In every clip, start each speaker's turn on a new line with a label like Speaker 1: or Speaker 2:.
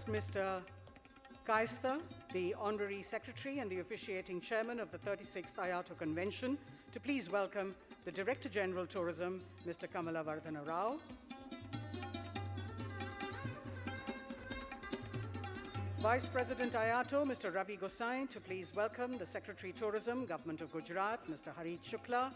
Speaker 1: Mr. Kaista, the Honorary Secretary and the officiating Chairman of the 36th Iato Convention, to please welcome the Director General Tourism, Mr. Kamalawardhana Rao. Vice President Iato, Mr. Ravi Gosai, to please welcome the Secretary Tourism, Government of Gujarat, Mr. Harit Shukla.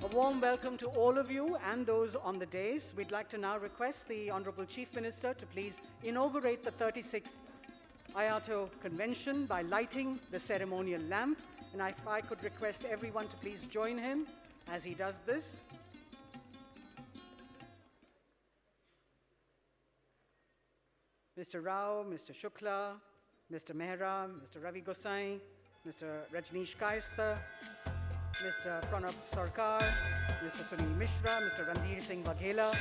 Speaker 1: A warm welcome to all of you and those on the dais. We'd like to now request the Honorable Chief Minister to please inaugurate the 36th Iato Convention by lighting the ceremonial lamp. And if I could request everyone to please join him as he does this. Mr. Rao, Mr. Shukla, Mr. Mehra, Mr. Ravi Gosai, Mr. Rajneesh Kaista, Mr. Pranab Sarkar, Mr. Sunil Mishra, Mr. Randhir Singh Waghela.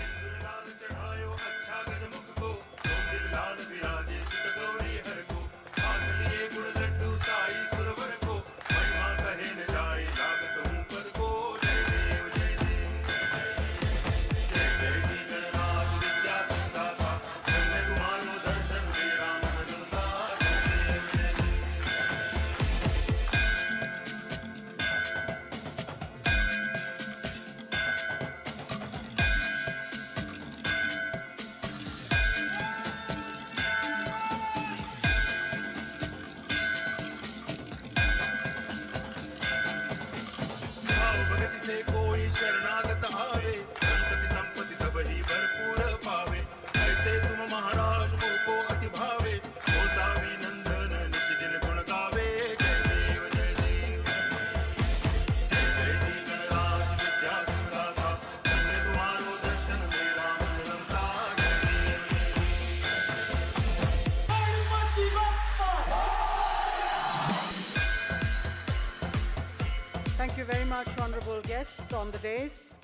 Speaker 1: Thank you very much, honorable guests on the dais,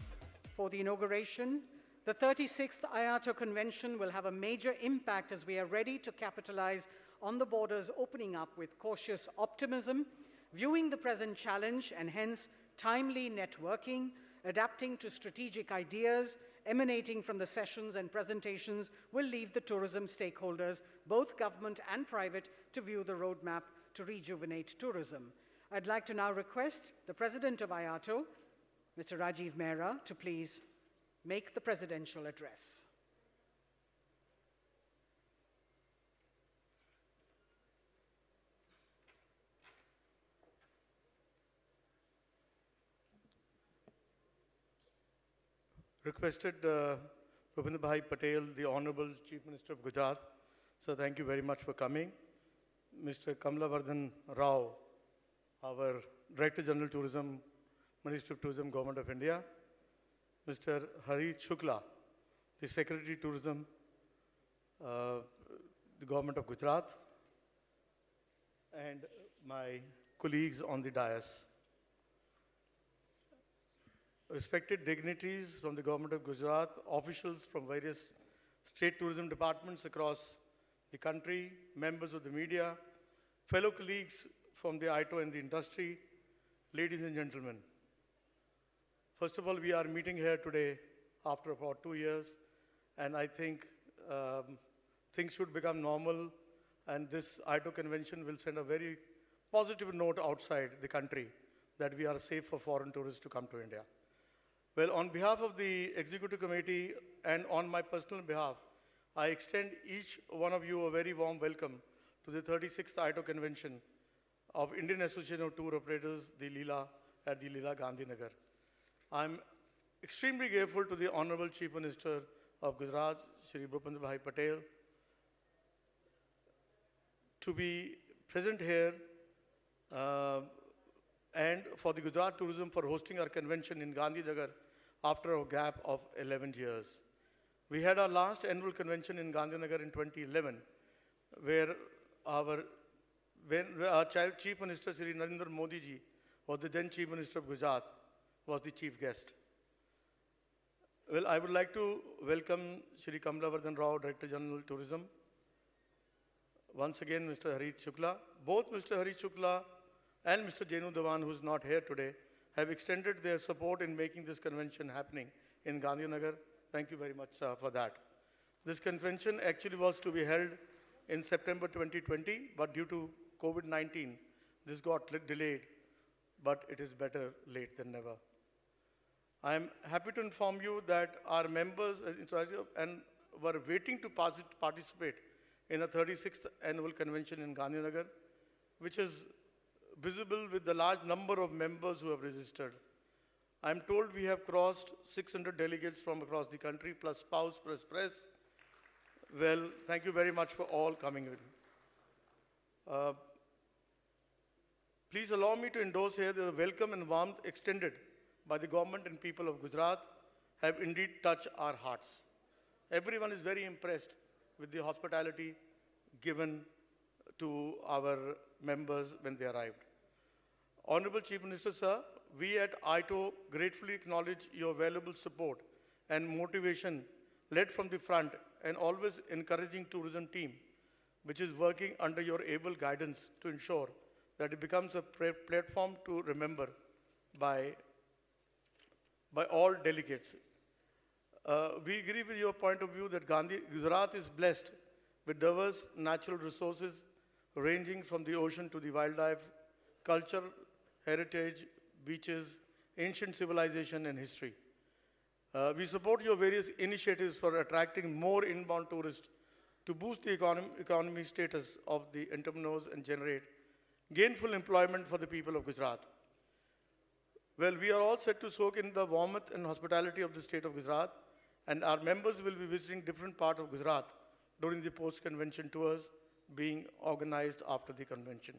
Speaker 1: for the inauguration. The 36th Iato Convention will have a major impact as we are ready to capitalize on the borders opening up with cautious optimism, viewing the present challenge and hence timely networking, adapting to strategic ideas emanating from the sessions and presentations will leave the tourism stakeholders, both government and private, to view the roadmap to rejuvenate tourism. I'd like to now request the President of Iato, Mr. Rajiv Mehra, to please make the presidential address.
Speaker 2: Requested Bhupendra Patel, the Honorable Chief Minister of Gujarat. So thank you very much for coming. Mr. Kamalawardhana Rao, our Director General Tourism, Ministry of Tourism, Government of India. Mr. Harit Shukla, the Secretary Tourism, the Government of Gujarat, and my colleagues on the dais. Respected dignitaries from the Government of Gujarat, officials from various state tourism departments across the country, members of the media, fellow colleagues from the Iato and the industry, ladies and gentlemen. First of all, we are meeting here today after about 2 years, and I think things should become normal, and this Iato convention will send a very positive note outside the country that we are safe for foreign tourists to come to India. Well, on behalf of the Executive Committee and on my personal behalf, I extend each one of you a very warm welcome to the 36th Iato Convention of Indian Association of Tour Operators, the Leela, at the Leela Gandhinagar. I'm extremely grateful to the Honorable Chief Minister of Gujarat, Shri Bhupendra Patel, to be present here and for the Gujarat Tourism for hosting our convention in Gandhinagar after a gap of 11 years. We had our last annual convention in Gandhinagar in 2011, where our Chief Minister, Shri Narendra Modi ji, was the then Chief Minister of Gujarat, was the chief guest. Well, I would like to welcome Shri Kamalawardhana Rao, Director General Tourism. Once again, Mr. Harit Shukla. Both Mr. Harit Shukla and Mr. Jenu Dewan, who is not here today, have extended their support in making this convention happening in Gandhinagar. Thank you very much for that. This convention actually was to be held in September 2020, but due to COVID-19, this got delayed, but it is better late than never. I am happy to inform you that our members and were waiting to participate in the 36th annual convention in Gandhinagar, which is visible with the large number of members who have registered. I'm told we have crossed 600 delegates from across the country, plus spouse, plus press. Well, thank you very much for all coming in. Please allow me to endorse here that the welcome and warmth extended by the government and people of Gujarat have indeed touched our hearts. Everyone is very impressed with the hospitality given to our members when they arrived. Honorable Chief Minister, sir, we at Iato gratefully acknowledge your valuable support and motivation led from the front and always encouraging tourism team, which is working under your able guidance to ensure that it becomes a platform to remember by all delegates. We agree with your point of view that Gujarat is blessed with diverse natural resources ranging from the ocean to the wildlife, culture, heritage, beaches, ancient civilization and history. We support your various initiatives for attracting more inbound tourists to boost the economy status of the entrepreneurs and generate gainful employment for the people of Gujarat. Well, we are all set to soak in the warmth and hospitality of the state of Gujarat, and our members will be visiting different parts of Gujarat during the post-convention tours being organized after the convention.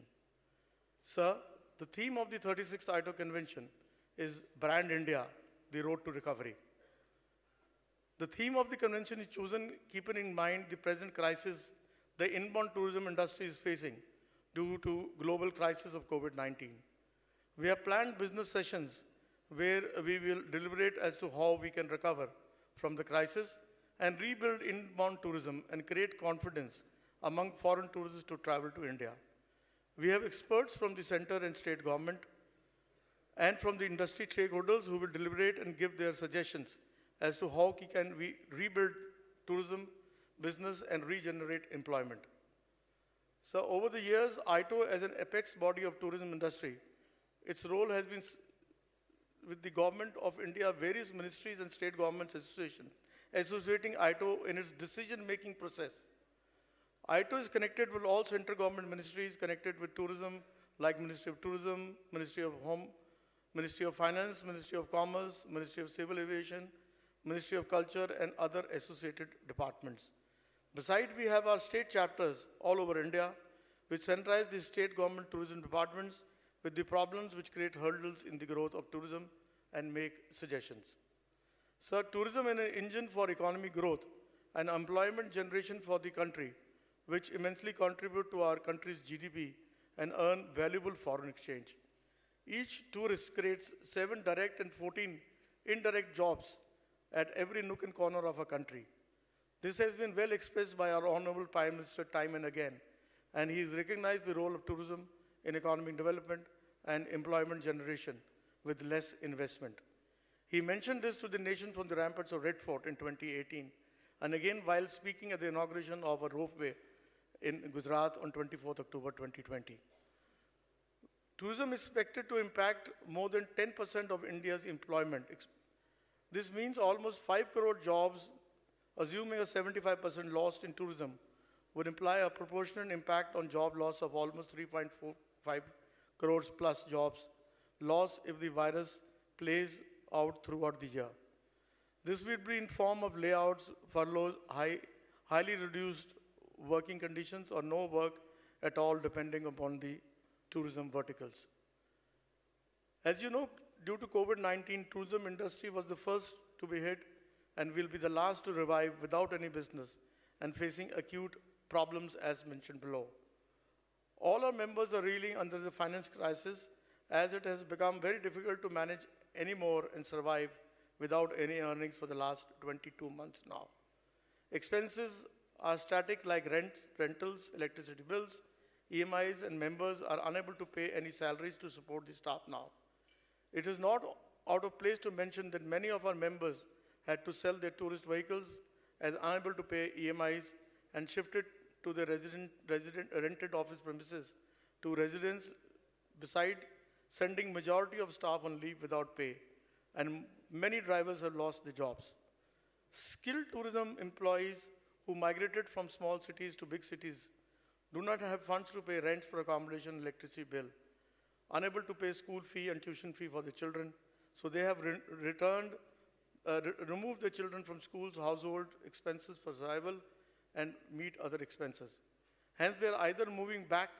Speaker 2: Sir, the theme of the 36th Iato Convention is Brand India, the Road to Recovery. The theme of the convention is chosen keeping in mind the present crisis the inbound tourism industry is facing due to global crisis of COVID-19. We have planned business sessions where we will deliberate as to how we can recover from the crisis and rebuild inbound tourism and create confidence among foreign tourists to travel to India. We have experts from the center and state government and from the industry stakeholders who will deliberate and give their suggestions as to how we can rebuild tourism, business, and regenerate employment. So over the years, Iato as an apex body of tourism industry, its role has been with the government of India, various ministries and state governments associating Iato in its decision-making process. Iato is connected with all central government ministries connected with tourism, like Ministry of Tourism, Ministry of Home, Ministry of Finance, Ministry of Commerce, Ministry of Civil Aviation, Ministry of Culture, and other associated departments. Besides, we have our state chapters all over India, which centralize the state government tourism departments with the problems which create hurdles in the growth of tourism and make suggestions. Sir, tourism is an engine for economic growth and employment generation for the country, which immensely contribute to our country's GDP and earn valuable foreign exchange. Each tourist creates 7 direct and 14 indirect jobs at every nook and corner of our country. This has been well expressed by our Honorable Prime Minister time and again, and he has recognized the role of tourism in economic development and employment generation with less investment. He mentioned this to the nation from the ramparts of Red Fort in 2018, and again while speaking at the inauguration of a ropeway in Gujarat on 24th October 2020. Tourism is expected to impact more than 10% of India's employment. This means almost 5 crore jobs, assuming a 75% loss in tourism, would imply a proportionate impact on job loss of almost 3.45 crores plus jobs loss if the virus plays out throughout the year. This will be in form of layouts, furloughs, highly reduced working conditions, or no work at all depending upon the tourism verticals. As you know, due to COVID-19, tourism industry was the first to be hit and will be the last to revive without any business and facing acute problems as mentioned below. All our members are reeling under the finance crisis as it has become very difficult to manage anymore and survive without any earnings for the last 22 months now. Expenses are static like rent, rentals, electricity bills, EMIs, and members are unable to pay any salaries to support the staff now. It is not out of place to mention that many of our members had to sell their tourist vehicles as unable to pay EMIs and shifted to their rented office premises to residents, beside sending majority of staff on leave without pay. And many drivers have lost their jobs. Skilled tourism employees who migrated from small cities to big cities do not have funds to pay rents for accommodation, electricity bill, unable to pay school fee and tuition fee for the children, so they have removed the children from schools, household expenses for survival, and meet other expenses. Hence, they are either moving back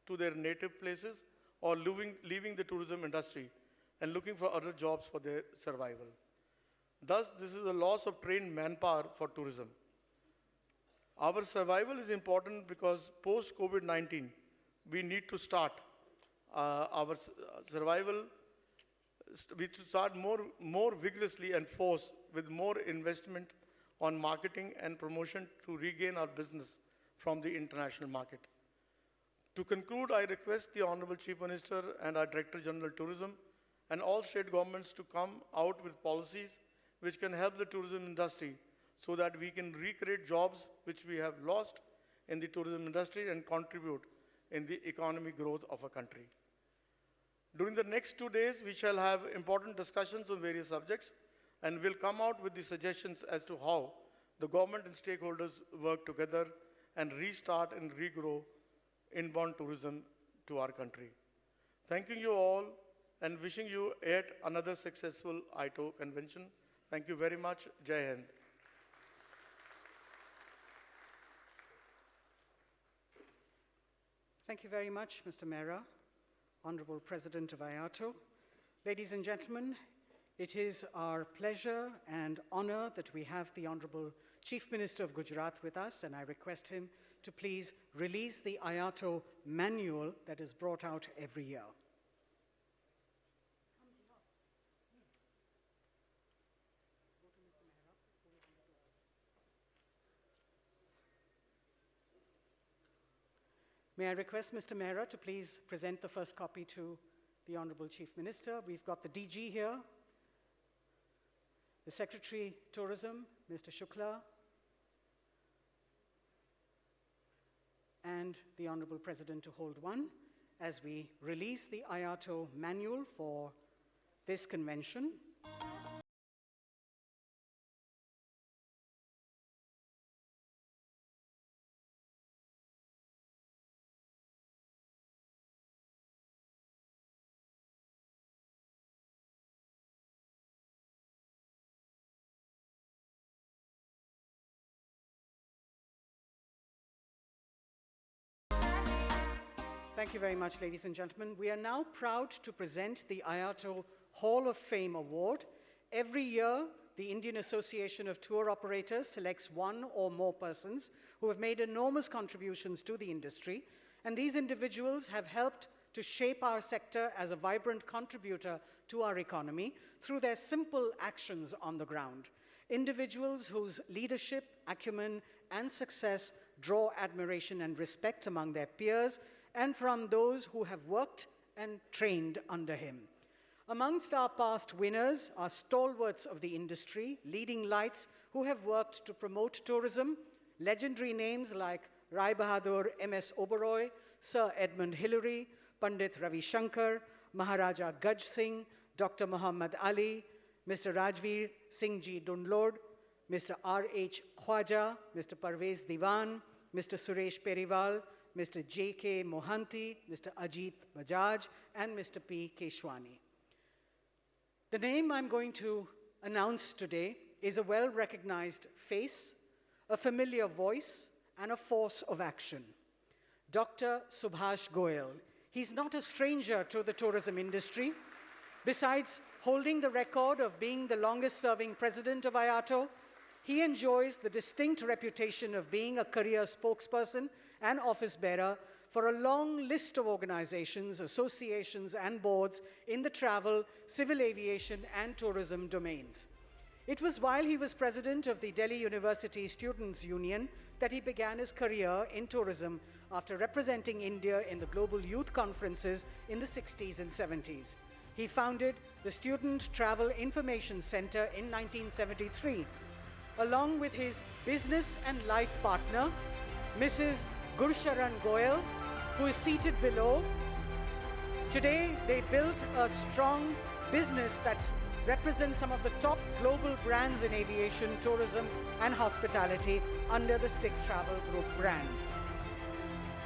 Speaker 2: to their native places or leaving the tourism industry and looking for other jobs for their survival. Thus, this is a loss of trained manpower for tourism. Our survival is important because post-COVID-19, we need to start our survival. We should start more vigorously and force with more investment on marketing and promotion to regain our business from the international market. To conclude, I request the Honorable Chief Minister and our Director General Tourism and all state governments to come out with policies which can help the tourism industry so that we can recreate jobs which we have lost in the tourism industry and contribute in the economic growth of our country. During the next 2 days, we shall have important discussions on various subjects and will come out with the suggestions as to how the government and stakeholders work together and restart and regrow inbound tourism to our country. Thanking you all and wishing you yet another successful Iato convention. Thank you very much. Jai Hind.
Speaker 1: Thank you very much, Mr. Mehra, Honorable President of Iato. Ladies and gentlemen, it is our pleasure and honor that we have the Honorable Chief Minister of Gujarat with us, and I request him to please release the Iato manual that is brought out every year. May I request Mr. Mehra to please present the first copy to the Honorable Chief Minister. We've got the DG here, the Secretary Tourism, Mr. Shukla, and the Honorable President to hold one as we release the Iato manual for this convention. Thank you very much, ladies and gentlemen. We are now proud to present the Iato Hall of Fame Award. Every year, the Indian Association of Tour Operators selects one or more persons who have made enormous contributions to the industry, and these individuals have helped to shape our sector as a vibrant contributor to our economy through their simple actions on the ground. Individuals whose leadership, acumen, and success draw admiration and respect among their peers and from those who have worked and trained under him. Amongst our past winners are stalwarts of the industry, leading lights who have worked to promote tourism, legendary names like Rai Bahadur M.S. Oberoi, Sir Edmund Hillary, Pandit Ravi Shankar, Maharaja Gaj Singh, Dr. Muhammad Ali, Mr. Rajveer Singh Ji Dundlod, Mr. R.H. Khwaja, Mr. Parvez Diwan, Mr. Suresh Periwal, Mr. J.K. Mohanty, Mr. Ajit Bajaj, and Mr. P. Keshwani. The name I'm going to announce today is a well-recognized face, a familiar voice, and a force of action. Dr. Subhash Goyal. He's not a stranger to the tourism industry. Besides holding the record of being the longest-serving president of Iato, he enjoys the distinct reputation of being a career spokesperson and office bearer for a long list of organizations, associations, and boards in the travel, civil aviation, and tourism domains. It was while he was president of the Delhi University Students' Union that he began his career in tourism after representing India in the global youth conferences in the 60s and 70s. He founded the Student Travel Information Center in 1973, along with his business and life partner, Mrs. Gursharan Goyal, who is seated below. Today, they built a strong business that represents some of the top global brands in aviation, tourism, and hospitality under the Stick Travel Group brand.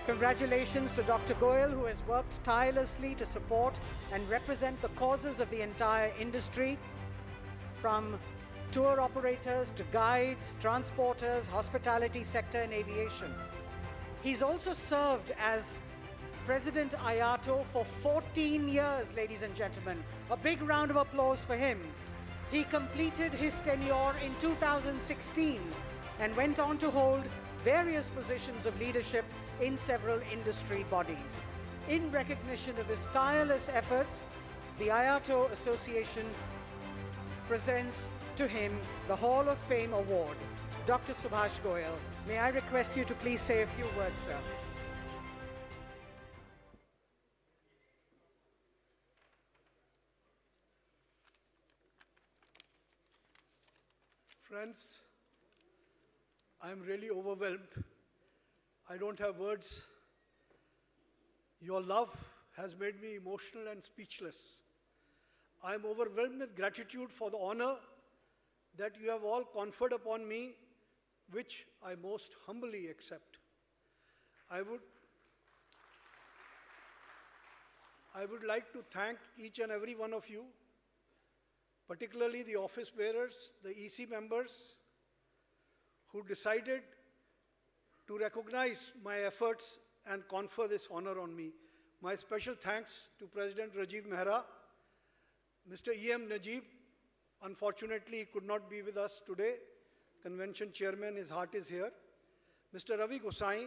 Speaker 1: Congratulations to Dr. Goyal, who has worked tirelessly to support and represent the causes of the entire industry, from tour operators to guides, transporters, hospitality sector, and aviation. He's also served as President Iato for 14 years, ladies and gentlemen. A big round of applause for him. He completed his tenure in 2016 and went on to hold various positions of leadership in several industry bodies. In recognition of his tireless efforts, the Iato Association presents to him the Hall of Fame Award. Dr. Subhash Goyal, may I request you to please say a few words, sir.
Speaker 3: Friends, I'm really overwhelmed. I don't have words. Your love has made me emotional and speechless. I'm overwhelmed with gratitude for the honor that you have all conferred upon me, which I most humbly accept. I would like to thank each and every one of you, particularly the office bearers, the EC members, who decided to recognize my efforts and confer this honor on me. My special thanks to President Rajiv Mehra, Mr. E.M. Najib. Unfortunately, he could not be with us today. Convention chairman, his heart is here. Mr. Ravi Gosai,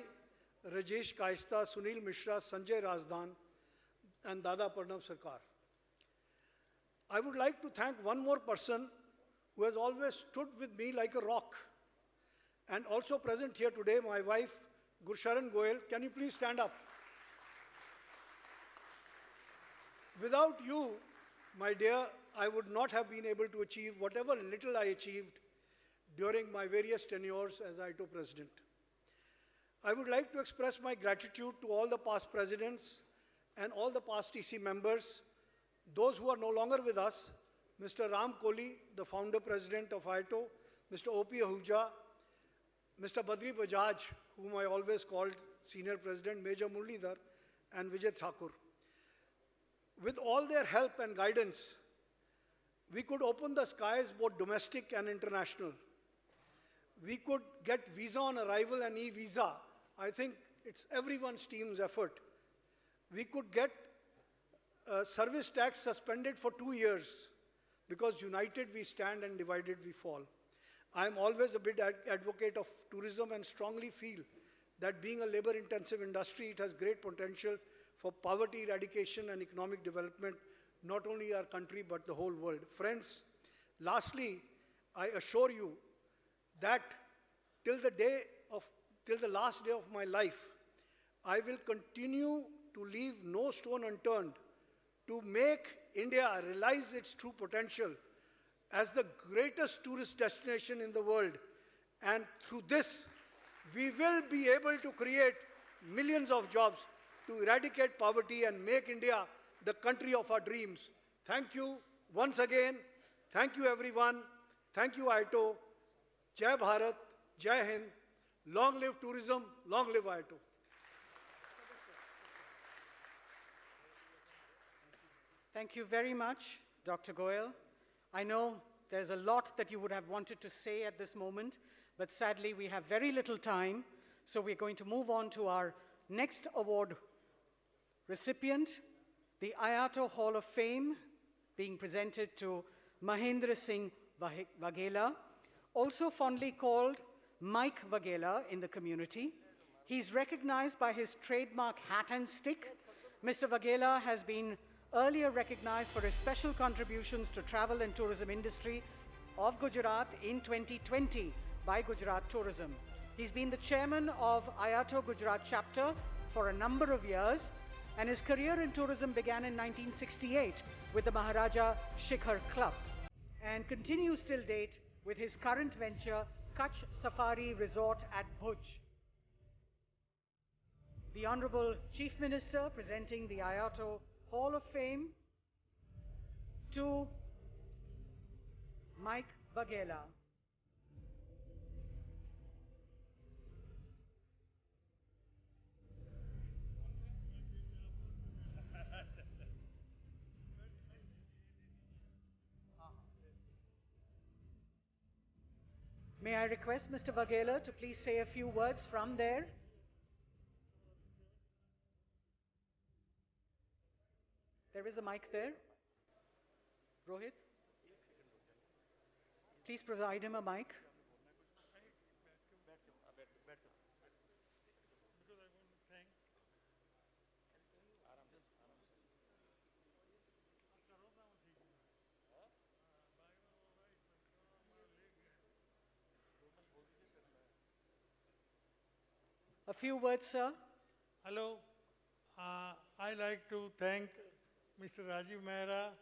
Speaker 3: Rajesh Kaista, Sunil Mishra, Sanjay Razdan, and Dada Parnav Sarkar. I would like to thank one more person who has always stood with me like a rock. And also present here today, my wife, Gursharan Goyal. Can you please stand up? Without you, my dear, I would not have been able to achieve whatever little I achieved during my various tenures as Iato president. I would like to express my gratitude to all the past presidents and all the past EC members, those who are no longer with us, Mr. Ram Kohli, the founder president of Iato, Mr. O.P. Ahuja, Mr. Badri Bajaj, whom I always called senior president, Major Murlidhar, and Vijay Thakur. With all their help and guidance, we could open the skies both domestic and international. We could get visa on arrival and e-visa. I think it's everyone's team's effort. We could get service tax suspended for 2 years, because united we stand and divided we fall. I'm always a big advocate of tourism and strongly feel that being a labor-intensive industry, it has great potential for poverty eradication and economic development, not only our country, but the whole world. Friends, lastly, I assure you that till the last day of my life, I will continue to leave no stone unturned to make India realize its true potential as the greatest tourist destination in the world. And through this, we will be able to create millions of jobs to eradicate poverty and make India the country of our dreams. Thank you once again. Thank you, everyone. Thank you, Iato. Jai Bharat, Jai Hind. Long live tourism, long live Iato.
Speaker 1: Thank you very much, Dr. Goyal. I know there's a lot that you would have wanted to say at this moment, but sadly we have very little time, so we're going to move on to our next award recipient, the Iato Hall of Fame, being presented to Mahendra Singh Vaghela, also fondly called Mike Vaghela in the community. He's recognized by his trademark hat and stick. Mr. Vaghela has been earlier recognized for his special contributions to travel and tourism industry of Gujarat in 2020 by Gujarat Tourism. He's been the chairman of Iato Gujarat chapter for a number of years and his career in tourism began in 1968 with the Maharaja Shikhar Club and continues till date with his current venture, Kutch Safari Resort at Bhuj. The Honorable Chief Minister presenting the Iato Hall of Fame to Mike Bagela. May I request Mr. Bagela to please say a few words from there? There is a mic there. Rohit? Please provide him a mic. A few words, sir.
Speaker 4: Hello. I like to thank Mr. Rajiv Mehra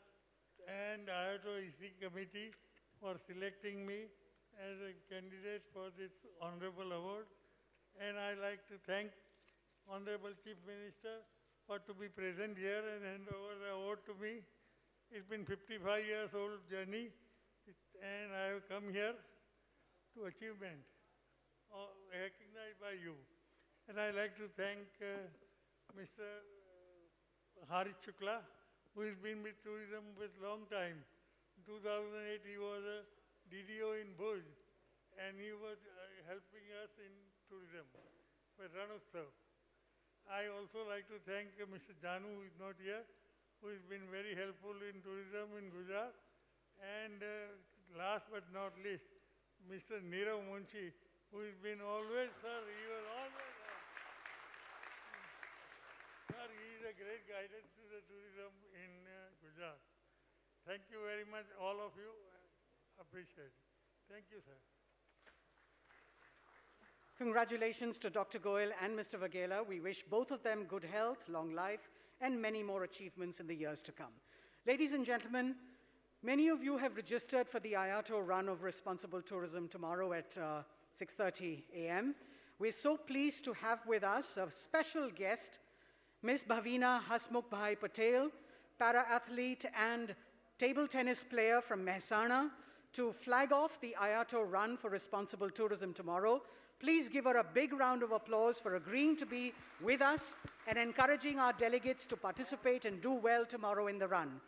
Speaker 4: and Iato EC committee for selecting me as a candidate for this honorable award. And I like to thank Honorable Chief Minister for to be present here and hand over the award to me. It's been 55 years old journey and I have come here to achievement recognized by you. And I like to thank Mr. Harish Shukla, who has been with tourism with long time. In 2008, he was a DDO in Bhuj, and he was helping us in tourism for Ranotsav. I also like to thank Mr. Janu, who is not here, who has been very helpful in tourism in Gujarat. And last but not least, Mr. Nirav Munshi, who has been always, sir, he was always, sir, he is a great guidance to the tourism in Gujarat. Thank you very much, all of you. Appreciate it. Thank you, sir.
Speaker 1: Congratulations to Dr. Goyal and Mr. Vagela. We wish both of them good health, long life, and many more achievements in the years to come. Ladies and gentlemen, many of you have registered for the Iato Run of Responsible Tourism tomorrow at 6:30 a.m. We're so pleased to have with us a special guest, Ms. Bhavina Hasmukhbhai Patel, para-athlete and table tennis player from Mehsana, to flag off the Iato Run for Responsible Tourism tomorrow. Please give her a big round of applause for agreeing to be with us and encouraging our delegates to participate and do well tomorrow in the run.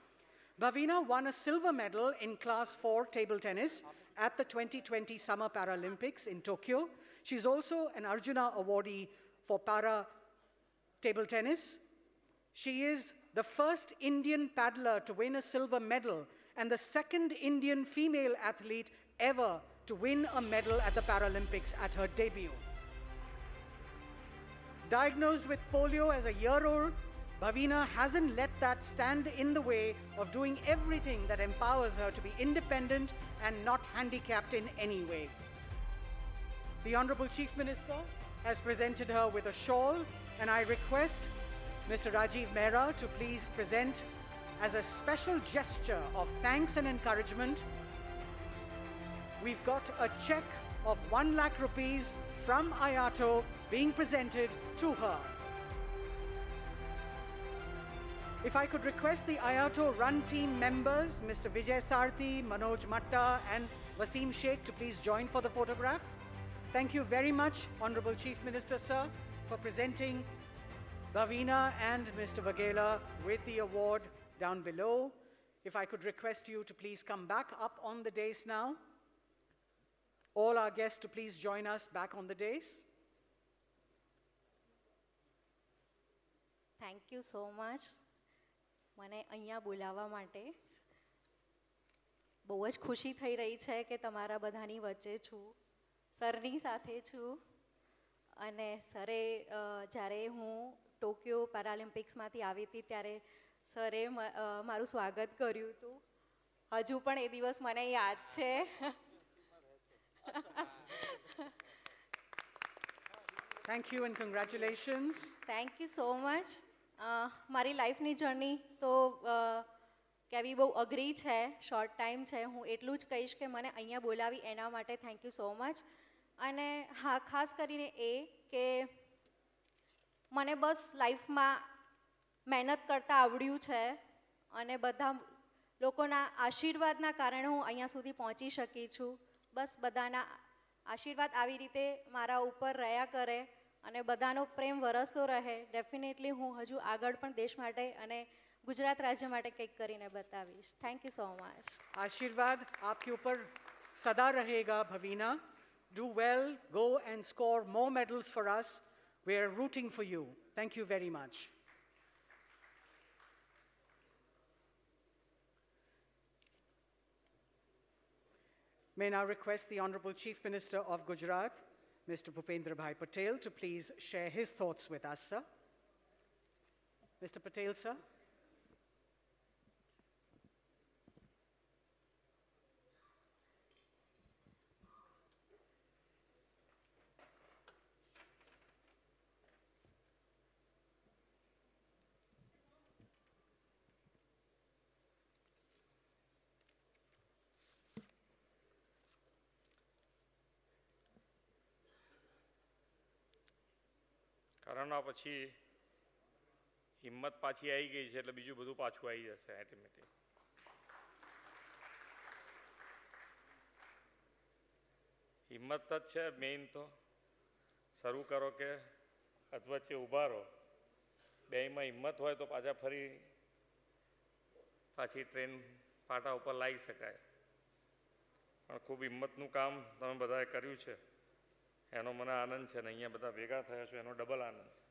Speaker 1: Bhavina won a silver medal in Class 4 table tennis at the 2020 Summer Paralympics in Tokyo. She's also an Arjuna awardee for para table tennis. She is the first Indian paddler to win a silver medal and the second Indian female athlete ever to win a medal at the Paralympics at her debut. Diagnosed with polio as a year-old, Bhavina hasn't let that stand in the way of doing everything that empowers her to be independent and not handicapped in any way. The Honorable Chief Minister has presented her with a shawl, and I request Mr. Rajiv Mehra to please present as a special gesture of thanks and encouragement. We've got a check of 1 lakh rupees from Iato being presented to her. If I could request the Iato Run team members, Mr. Vijay Sarthi, Manoj Matta and Wasim Sheikh, to please join for the photograph. Thank you very much, Honorable Chief Minister, sir, for presenting Bhavina and Mr. Vagela with the award down below. If I could request you to please come back up on the dais now. All our guests to please join us back on the dais.
Speaker 5: Thank you so much. મને અહીંયા બોલાવવા માટે બહુ જ ખુશી થઈ રહી છે કે તમારા બધાની વચ્ચે છું, સરની સાથે છું. અને સરે જ્યારે હું ટોક્યો પેરાલિમ્પિક્સમાંથી આવી હતી ત્યારે સરે મારું સ્વાગત કર્યું હતું. હજુ પણ એ દિવસ મને યાદ છે.
Speaker 1: Thank you and congratulations.
Speaker 5: Thank you so much. મારી લાઈફની જર્ની તો કહેવી બહુ અઘરી છે, શોર્ટ ટાઈમ છે. હું એટલું જ કહીશ કે મને અહીંયા બોલાવી એના માટે થેન્ક યુ સો મચ. અને હા, ખાસ કરીને એ કે મને બસ લાઈફમાં મહેનત કરતાં આવડ્યું છે અને બધા લોકોના આશીર્વાદના કારણે હું અહીંયા સુધી પહોંચી શકી છું. બસ બધાના આશીર્વાદ આવી રીતે મારા ઉપર રહ્યા કરે અને બધાનો પ્રેમ વરસતો રહે. ડેફિનેટલી હું હજુ આગળ પણ દેશ માટે અને ગુજરાત રાજ્ય માટે કંઈક કરીને બતાવીશ. Thank you so much.
Speaker 1: आशीर्वाद आपके ऊपर सदा रहेगा भवीना. Do well, go and score more medals for us. We are rooting for you. Thank you very much. May now request the Honorable Chief Minister of Gujarat, Mr. Bhupendra Bhai Patel, to please share his thoughts with us, sir. Mr. Patel, sir.
Speaker 6: Corona પછી હિંમત પાછી આવી ગઈ છે એટલે બીજું બધું પાછું આવી જશે ઓટોમેટિક. હિંમત જ છે મેઇન. તો શરૂ કરો કે અધવચ્ચે ઊભા રહો. બેયમાં હિંમત હોય તો પાછી ટ્રેન પાટા ઉપર લાવી શકાય. પણ ખૂબ હિંમતનું કામ તમે બધાએ કર્યું છે એનો મને આનંદ છે. ને અહીંયા બધા ભેગા થયા છો એનો ડબલ આનંદ છે.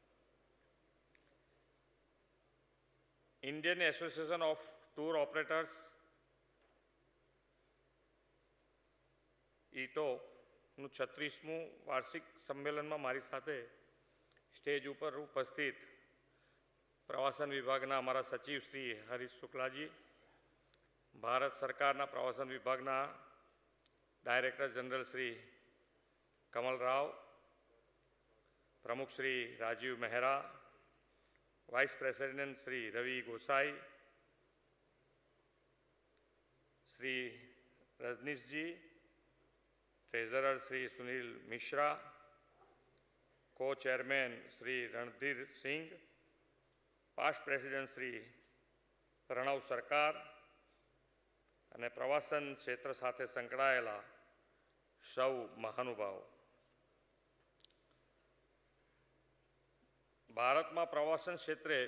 Speaker 6: Indian Association of Tour Operators ઈટોનું 36મું વાર્ષિક સંમેલનમાં મારી સાથે સ્ટેજ ઉપર ઉપસ્થિત પ્રવાસન વિભાગના અમારા સચિવ શ્રી હરીશ શુક્લાજી, ભારત સરકારના પ્રવાસન વિભાગના ડાયરેક્ટર જનરલ શ્રી કમલ રાવ, પ્રમુખ Shri Rajiv Mehra, vice president Shri Ravi Gosai, Shri Rajnishji, treasurer Shri Sunil Mishra, co chairman Shri Randhir Singh, past president Shri Pranav Sarkar અને પ્રવાસન ક્ષેત્ર સાથે સંકળાયેલા સૌ મહાનુભાવો. ભારતમાં પ્રવાસન ક્ષેત્રે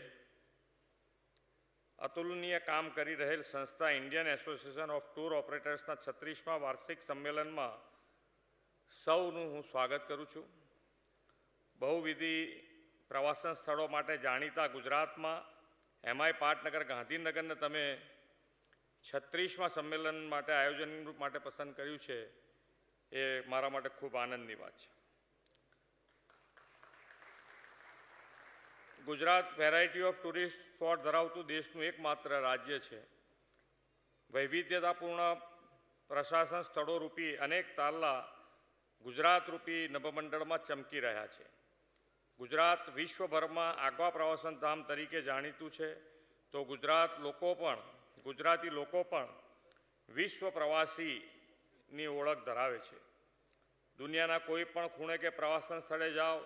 Speaker 6: અતુલનીય કામ કરી રહેલ સંસ્થા ઇન્ડિયન એસોસિએશન ઓફ ટૂર ઓપરેટર્સના 36મા વાર્ષિક સંમેલનમાં સૌનું હું સ્વાગત કરું છું. બહુવિધ પ્રવાસન સ્થળો માટે જાણીતા ગુજરાતમાં એમાંય પાટનગર ગાંધીનગરને તમે 36મા સંમેલન માટે આયોજન માટે પસંદ કર્યું છે એ મારા માટે ખૂબ આનંદની વાત છે. Gujarat variety of tourist spot ધરાવતું દેશનું એકમાત્ર રાજ્ય છે. વૈવિધ્યતાપૂર્ણ પ્રશાસન સ્થળો રૂપી અનેક તારલા ગુજરાત રૂપી નભમંડળમાં ચમકી રહ્યા છે. ગુજરાત વિશ્વભરમાં આગવા પ્રવાસન ધામ તરીકે જાણીતું છે તો ગુજરાતી લોકો પણ વિશ્વ પ્રવાસીની ઓળખ ધરાવે છે. દુનિયાના કોઈ પણ ખૂણે કે પ્રવાસન સ્થળે જાઓ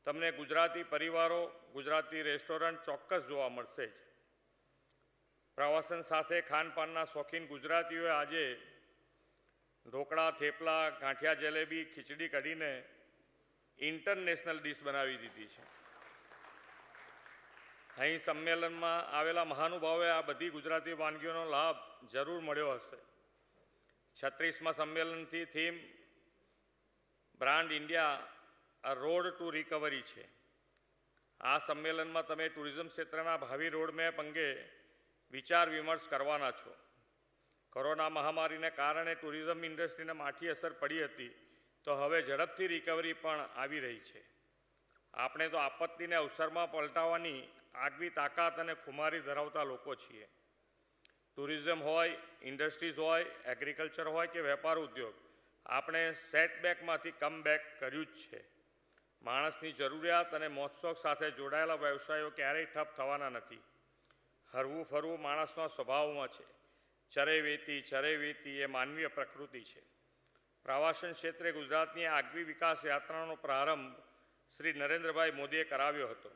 Speaker 6: તમને ગુજરાતી પરિવારો, ગુજરાતી રેસ્ટોરન્ટ ચોક્કસ જોવા મળશે જ. પ્રવાસન સાથે ખાનપાનના શોખીન ગુજરાતીઓએ આજે ઢોકળા, થેપલા, ગાંઠિયા, જલેબી, ખીચડી કઢીને ઇન્ટરનેશનલ ડિશ બનાવી દીધી છે. અહીં સંમેલનમાં આવેલા મહાનુભાવોએ આ બધી ગુજરાતી વાનગીઓનો લાભ જરૂર મળ્યો હશે. 36મા સંમેલનથી થીમ બ્રાન્ડ ઇન્ડિયા આ રોડ ટુ રિકવરી છે. આ સંમેલનમાં તમે ટુરિઝમ ક્ષેત્રના ભાવિ રોડમેપ અંગે વિચાર વિમર્શ કરવાના છો. કોરોના મહામારીને કારણે ટુરિઝમ ઇન્ડસ્ટ્રીને માઠી અસર પડી હતી તો હવે ઝડપથી રિકવરી પણ આવી રહી છે. આપણે તો આપત્તિને અવસરમાં પલટાવવાની આગવી તાકાત અને ખુમારી ધરાવતા લોકો છીએ. ટુરિઝમ હોય, ઇન્ડસ્ટ્રીઝ હોય, એગ્રીકલ્ચર હોય કે વેપાર ઉદ્યોગ, આપણે સેટબેકમાંથી કમબેક કર્યું જ છે. માણસની જરૂરિયાત અને મોજશોખ સાથે જોડાયેલા વ્યવસાયો ક્યારેય ઠપ થવાના નથી. હરવું ફરવું માણસના સ્વભાવમાં છે. ચરે વેતી એ માનવીય પ્રકૃતિ છે. પ્રવાસન ક્ષેત્રે ગુજરાતની આગવી વિકાસ યાત્રાનો પ્રારંભ શ્રી નરેન્દ્રભાઈ મોદીએ કરાવ્યો હતો.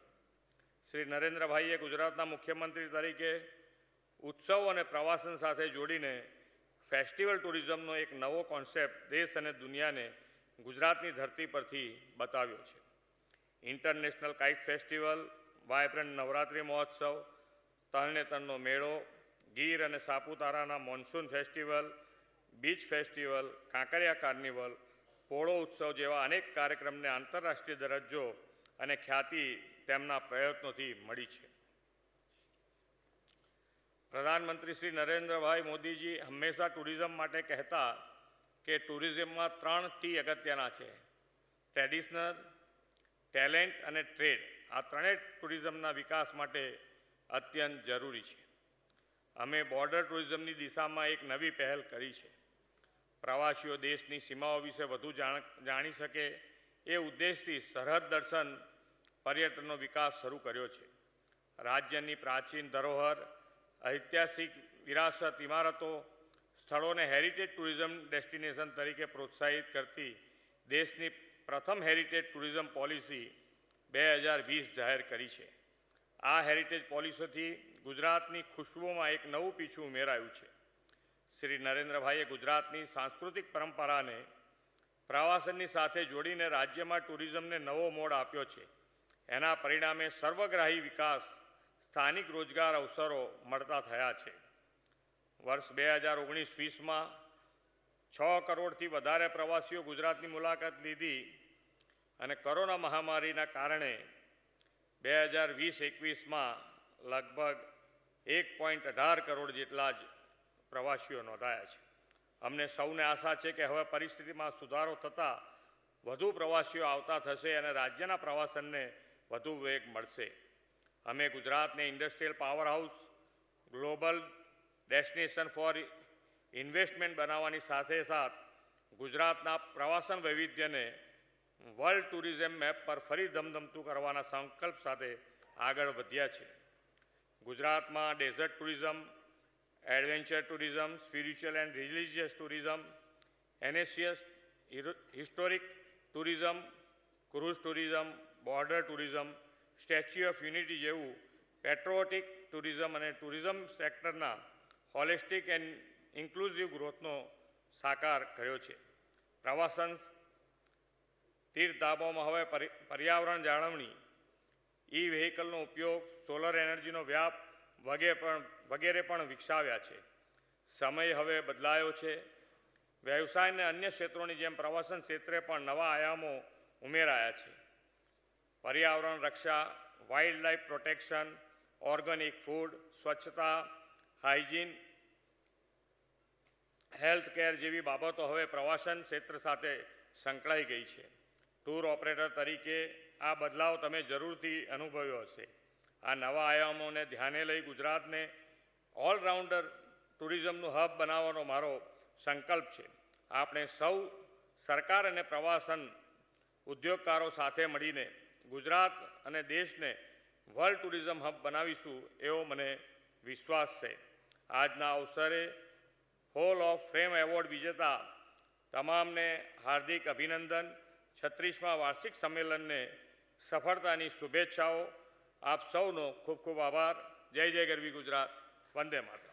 Speaker 6: શ્રી નરેન્દ્રભાઈએ ગુજરાતના મુખ્યમંત્રી તરીકે ઉત્સવ અને પ્રવાસન સાથે જોડીને ફેસ્ટિવલ ટુરિઝમનો એક નવો કોન્સેપ્ટ દેશ અને દુનિયાને ગુજરાતની ધરતી પરથી બતાવ્યો છે. International kite festival, vibrant Navratri મહોત્સવ, તરણેતરનો મેળો, ગીર અને સાપુતારાના monsoon festival, beach festival, Kankaria carnival, Polo ઉત્સવ જેવા અનેક કાર્યક્રમને આંતરરાષ્ટ્રીય દરજ્જો અને ખ્યાતિ તેમના પ્રયત્નોથી મળી છે. પ્રધાનમંત્રી શ્રી નરેન્દ્રભાઈ મોદીજી હંમેશા ટુરિઝમ માટે કહેતા કે ટુરિઝમમાં 3 ટી અગત્યના છે: ટ્રેડિશનલ, ટેલેન્ટ અને ટ્રેડ. આ ત્રણેય ટુરિઝમના વિકાસ માટે અત્યંત જરૂરી છે. અમે બોર્ડર ટુરિઝમની દિશામાં એક નવી પહેલ કરી છે. પ્રવાસીઓ દેશની સીમાઓ વિશે વધુ જાણી શકે એ ઉદ્દેશથી સરહદ દર્શન પર્યટનનો વિકાસ શરૂ કર્યો છે. રાજ્યની પ્રાચીન ધરોહર, ઐતિહાસિક વિરાસત, ઇમારતો, સ્થળોને હેરિટેજ ટુરિઝમ ડેસ્ટિનેશન તરીકે પ્રોત્સાહિત કરતી દેશની પ્રથમ હેરિટેજ ટુરિઝમ પોલિસી 2020 જાહેર કરી છે. આ હેરિટેજ પોલિસીથી ગુજરાતની ખુશ્બુમાં એક નવું પીછું ઉમેરાયું છે. શ્રી નરેન્દ્રભાઈએ ગુજરાતની સાંસ્કૃતિક પરંપરાને પ્રવાસનની સાથે જોડીને રાજ્યમાં ટુરિઝમને નવો મોડ આપ્યો છે. એના પરિણામે સર્વગ્રાહી વિકાસ, સ્થાનિક રોજગાર અવસરો મળતા થયા છે. વર્ષ 2019-20માં 6 કરોડથી વધારે પ્રવાસીઓ ગુજરાતની મુલાકાત લીધી અને કોરોના મહામારીના કારણે 2020-21માં લગભગ 1.18 કરોડ જેટલા જ પ્રવાસીઓ નોંધાયા છે. અમને સૌને આશા છે કે હવે પરિસ્થિતિમાં સુધારો થતાં વધુ પ્રવાસીઓ આવતા થશે અને રાજ્યના પ્રવાસનને વધુ વેગ મળશે. અમે ગુજરાતને industrial power house, global destination for investment બનાવવાની સાથે સાથ ગુજરાતના પ્રવાસન વૈવિધ્યને વર્લ્ડ ટુરિઝમ મેપ પર ફરી ધમધમતું કરવાના સંકલ્પ સાથે આગળ વધ્યા છે. ગુજરાતમાં desert tourism, adventure tourism, spiritual and religious tourism, ancient historic tourism, cruise tourism, border tourism, statue of unity જેવું પેટ્રોટિક ટુરિઝમ અને ટુરિઝમ સેક્ટરના હોલિસ્ટિક એન્ડ ઇન્ક્લુઝિવ ગ્રોથનો સાકાર કર્યો છે. પ્રવાસન તીર્થધામોમાં હવે પર્યાવરણ જાળવણી, ઈ વ્હીકલનો ઉપયોગ, સોલર એનર્જીનો વ્યાપ વગેરે પણ વિકસાવ્યા છે. સમય હવે બદલાયો છે. વ્યવસાય અને અન્ય ક્ષેત્રોની જેમ પ્રવાસન ક્ષેત્રે પણ નવા આયામો ઉમેરાયા છે. પર્યાવરણ રક્ષા, wildlife protection, organic food, સ્વચ્છતા, હાઇજીન, હેલ્થ કેર જેવી બાબતો હવે પ્રવાસન ક્ષેત્ર સાથે સંકળાઈ ગઈ છે. ટૂર ઓપરેટર તરીકે આ બદલાવ તમે જરૂરથી અનુભવ્યો હશે. આ નવા આયામોને ધ્યાને લઈ ગુજરાતને ઓલરાઉન્ડર ટુરિઝમનું હબ બનાવવાનો મારો સંકલ્પ છે. આપણે સૌ સરકાર અને પ્રવાસન ઉદ્યોગકારો સાથે મળીને ગુજરાત અને દેશને વર્લ્ડ ટુરિઝમ હબ બનાવીશું એવો મને વિશ્વાસ છે. આજના અવસરે હોલ ઓફ ફેમ એવોર્ડ વિજેતા તમામને હાર્દિક અભિનંદન. 36મા વાર્ષિક સંમેલનને સફળતાની શુભેચ્છાઓ. આપ સૌનો ખૂબ ખૂબ આભાર. જય જય ગરવી Gujarat. Vande Mataram.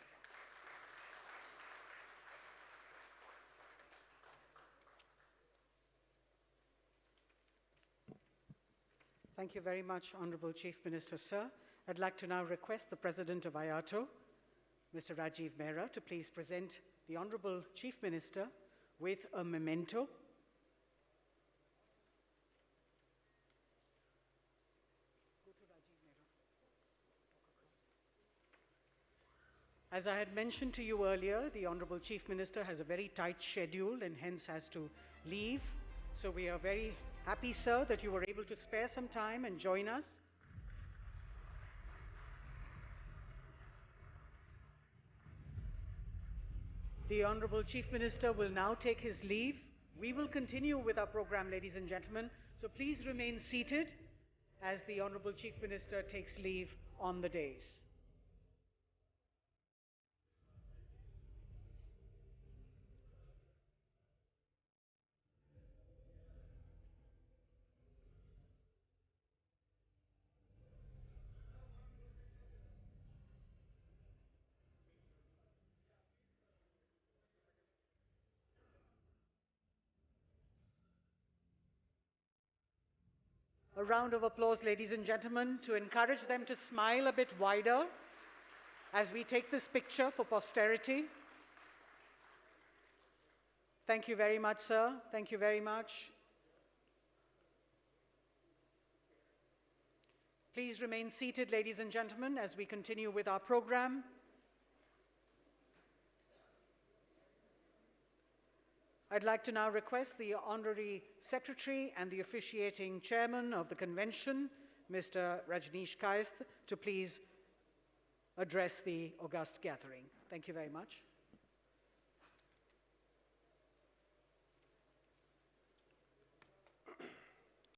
Speaker 1: Thank you very much, Honorable Chief Minister, sir. I'd like to now request the President of Iato, Mr. Rajiv Mehra, to please present the Honorable Chief Minister with a memento. As I had mentioned to you earlier, the Honorable Chief Minister has a very tight schedule and hence has to leave. So we are very happy, sir, that you were able to spare some time and join us. The Honorable Chief Minister will now take his leave. We will continue with our program, ladies and gentlemen, So please remain seated as the Honorable Chief Minister takes leave on the dais. A round of applause, ladies and gentlemen, to encourage them to smile a bit wider as we take this picture for posterity. Thank you very much, sir. Thank you very much. Please remain seated, ladies and gentlemen, as we continue with our program. I'd like to now request the Honorary Secretary and the officiating Chairman of the Convention, Mr. Rajneesh Kaist, to please address the august gathering. Thank you very much.